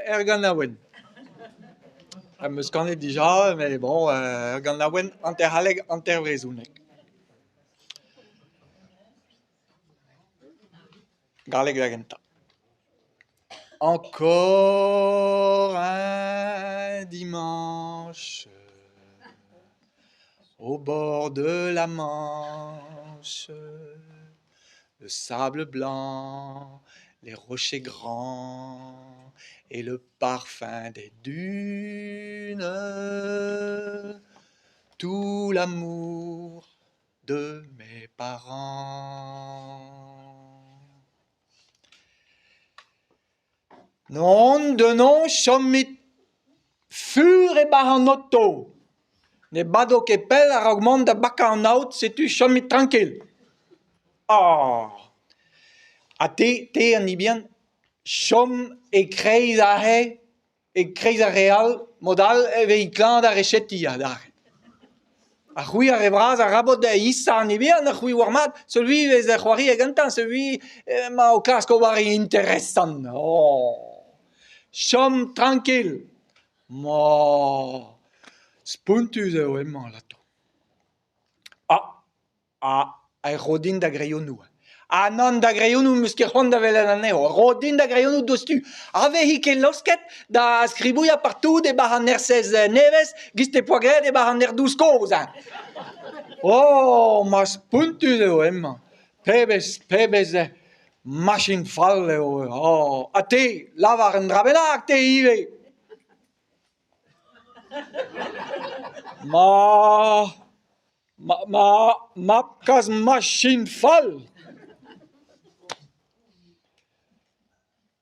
Erganawen. Je me connais déjà, mais bon, Erganawen, Anterhaleg, Antervrezunek. Galeg Lagenta. Encore un dimanche au bord de la Manche, le sable blanc, les rochers grands et le parfum des dunes, tout l'amour de mes parents. Non, de non, chomit fur et bahanotto. Ne bado che pel a augmente de baccanaut, c'est tu chomit tranquille. Ah, a te en bien, chom e kreis a he, e kreis a real, modal e veiclan da rechetia da. A chui a rebras a rabot de issa en bien, a chui warmat, celui vez a choari e gantan, celui ma o casco bari intéressant. Oh. Chom tranquille. Ma spuntus eo emman lato. Ai rodin da greionou. Non da greionou meus ket c'hoant da velen aneo. Rodin da greionou dostu. Ave hi ket losket da skribouia partout de bar an ersez neves, gis te poagret de bar an er douz koz. Oh, ma spuntus eo emman. Pebez machin fall eo. Oh, a te, lavar an drabenak te ive. Ma kaz machine fall.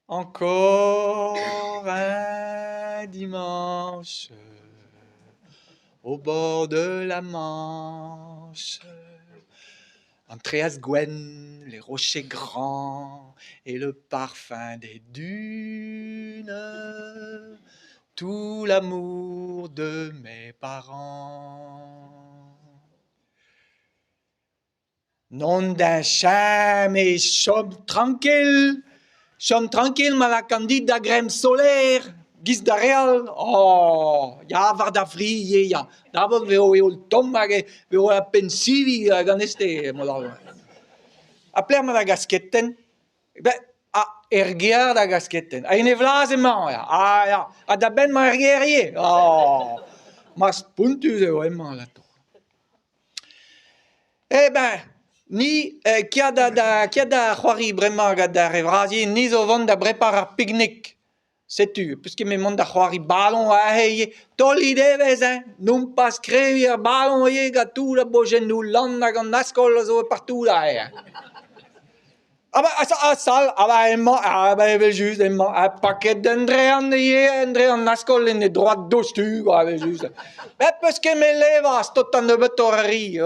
Encore un dimanche au bord de la Manche, Andreas Gwen, les rochers grands et le parfum des dunes, tout l'amour de mes parents. Non d'un chien, mais chom tranquille, ma la candide da grem solaire, gis da real, oh, ya var da fri, ya, da vol veo eo tomage, veo a pensivi gant este modal. A pler ma da gasketten, erger da gasketten, a ene vlaz emman, ya, a da ben ma ergerie, oh, ma spuntus eo emman lato. Ni kia da c'hoari bremañ gant da revrazi, ni zo vont da brepar ar piknik. Setu, peusket me mont da c'hoari ballon a heye, tollit evez, n'on pas skrevi ar ballon ye gatou la bojennou land hag an askol a zo partout la he. A sal, emman, evel just, emman, a paket d'Andrean ye, Andrean askol en e droad dostu, evel just. Peusket me levas tot an nebeut orari,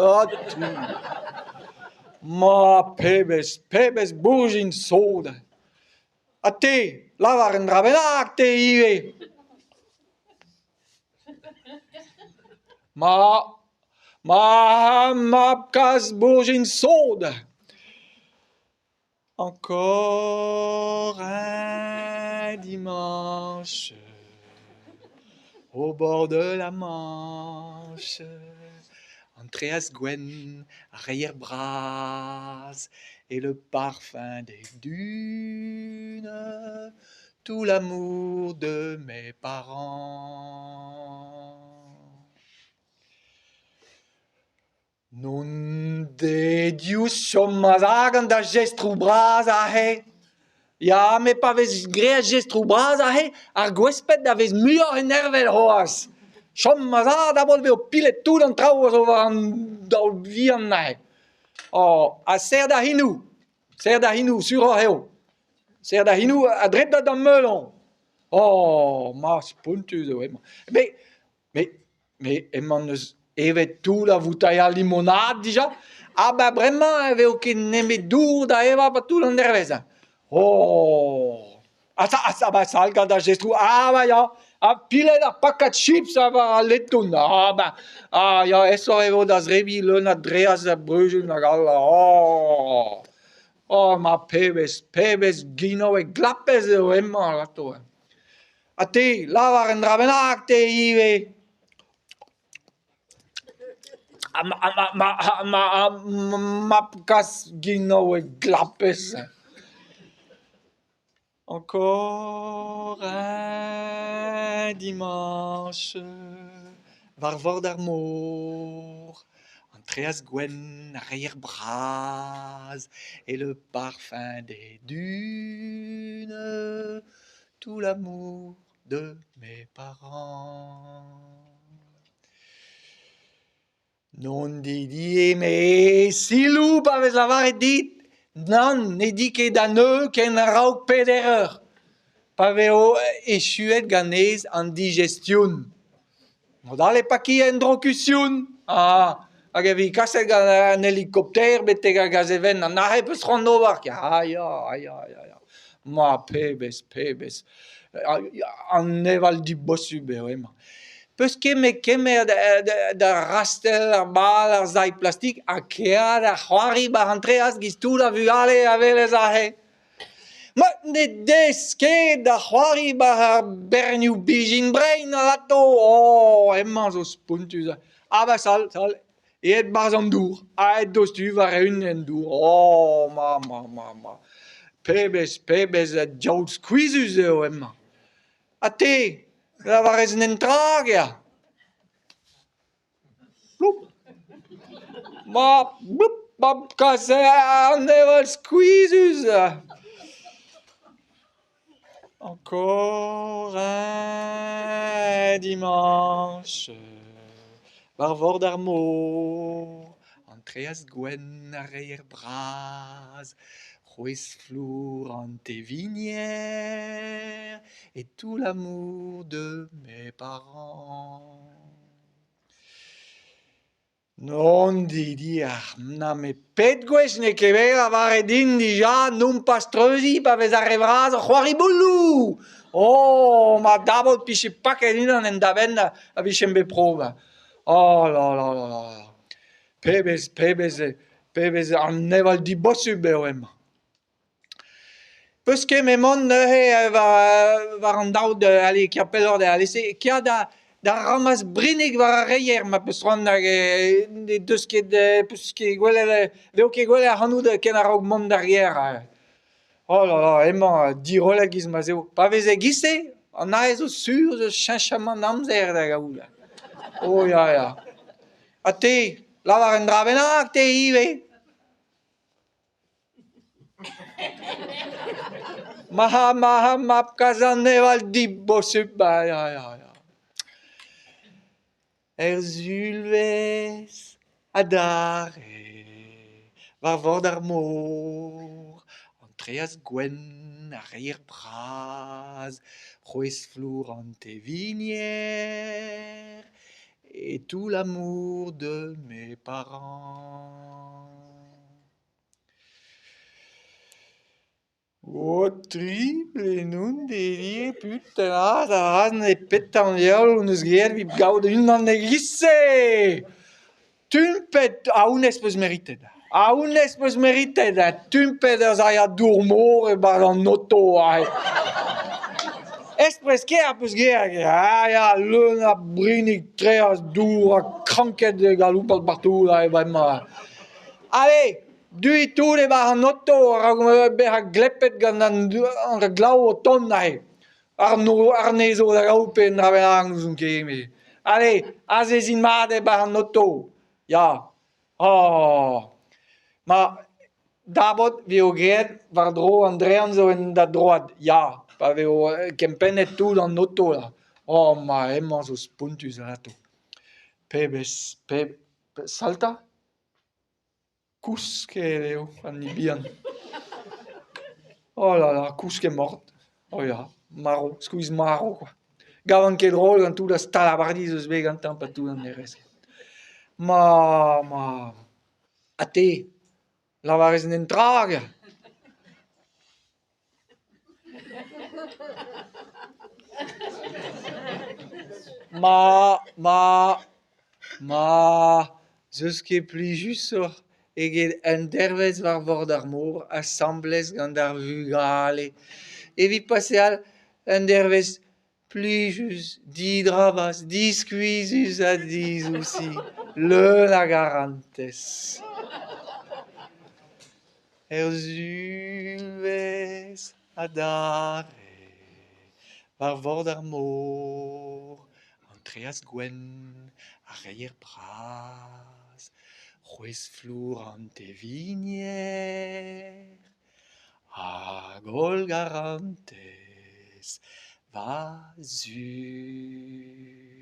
Ma pebez bourgin soda. A te, lavar an drabenak te ive. Ma kaz bourgin soda. Encore un dimanche au bord de la Manche, Andreas Gwen, arrière-bras et le parfum des dunes, tout l'amour de mes parents. Non de dius chom ma zagan da gestrou bras a he. Ya, me pa vez gre a gestrou bras a he, ar gwespet da vez muioc'h enervel hoas. Chom ma zad da bol veo pilet tout an traoù over an daol vihan na he. Oh, a ser da hinou, sur o heo. Ser da hinou a dret da d'an meulon. Oh, ma spuntus eo emman. Me emman eus evet tout la voutailha limonade dija. Bremañ veo ket nemet dour da eva pa tout an dervez. Oh, sal gant da gestrou. Ya, a pilet ar pakat chips a letoun. Ya, esor evo da zrebi leun a dreas a brujun a gal. Ma pebez gino e glapez eo emman lato. Ate, la waren drabenak te iwe. Mapkas gino e glapes. Encore un dimanche, var d'amour, Andreas Gwen, arrière-bras, et le parfum des dunes, tout l'amour de mes parents. Non Didier, mais si loup avait l'avoir dit, non, ne dit que d'aneux qu'un rauk pederer. Paveo échoué ganez en digestion. Modale paki endrocution. Ah, agavi kase un hélicoptère betega gazeven na nahe pus rondovar. Aïe, aïe, aïe, aïe. Ma pebes. En neval di bossu vraiment. Peus kemer da rastel ar bal ar zai plastik a kea da c'hoari ba Andreas gistou da vuale a velez a he. Ma ne deske da c'hoari ba ar berniou bijin brein a lato. Oh, emman zo spuntus. Ah ba sal. Et barz an dour. A et dostu va reun en dour. Oh, ma. Pebes jaout squeezus eo emman. A te, la varez en trag ya. Bloup. Ma kase an eval squeezus. Encore un dimanche, var d'amour, Andreas Gwen arrière-bras, Ruiz flour en tes vinières, et tout l'amour de mes parents. Non didiar, na me pet gwech ne kever a vare din dija non pastreuzi pa vez arrivraz a c'hoari boulou. Oh, ma dabot piche paket unan en daven a vichem be prova. Oh la. Pebez an neval di bossu beoem. Peus ket me mon neuhe var an daout ali ki apelor de ali se ki a da ramas brinig war a reier ma peus ran de deus ket peus ket gwele veo ket gwele a hanou de ken a raok mont derrière. Oh la, emman di roleg giz ma zeo. Pa vez e gise, an a zo sur zo chenchaman amzer da gaout. Oh ya. A te, la war en drabenak te ive. Ma kazan neval di bossu ba ya. Zulvez adare, var d'amour, Andreas Gwen arrière-bras, Ruiz flour en tes vinières, et tout l'amour de mes parents. Oh, triple, non delie, putain, da rasen e pet an eol un eus gret vip gaout unan e gisse. Tumpet a unez peus merited. Tumpet eus a ya dourmor e bar an noto. Espres ket a peus gret. Ya, leun a brinig treaz dour a kranket de galoup al bartou la e baima. Allez, dui tout e bar an noto a glepet gant an glau o ton nahe. Ar nezo da gaoup en drabenak nous un ket. Allez, azezin mat e bar an noto. Ya. Oh. Ma dabot veo gret var dro an drean zo en da droad. Ya. Pa veo kempenet tout an noto la. Oh, ma emman zo spuntus a lato. Pebes. Salta? Kous ket eo an ibian. Oh la, kous ket mort. Oh ya, maro, skouiz maro, quoi. Gavan ket drol gant tout da stalabardiz eus bet gantañ pa tout an erez. Ma. A te, lavarez en trag. Ma. Zeus ket plijusor eget en dervez var d'amour assemblez gant ar vugale. Evit paseal en dervez plijus, didravas, disquisus a disusi, le la garantes. Ulves adare, var vord ar mor, Andreas Gwen, a reier bras, c'hwez flour an te vigner, a gol garantes, va zu.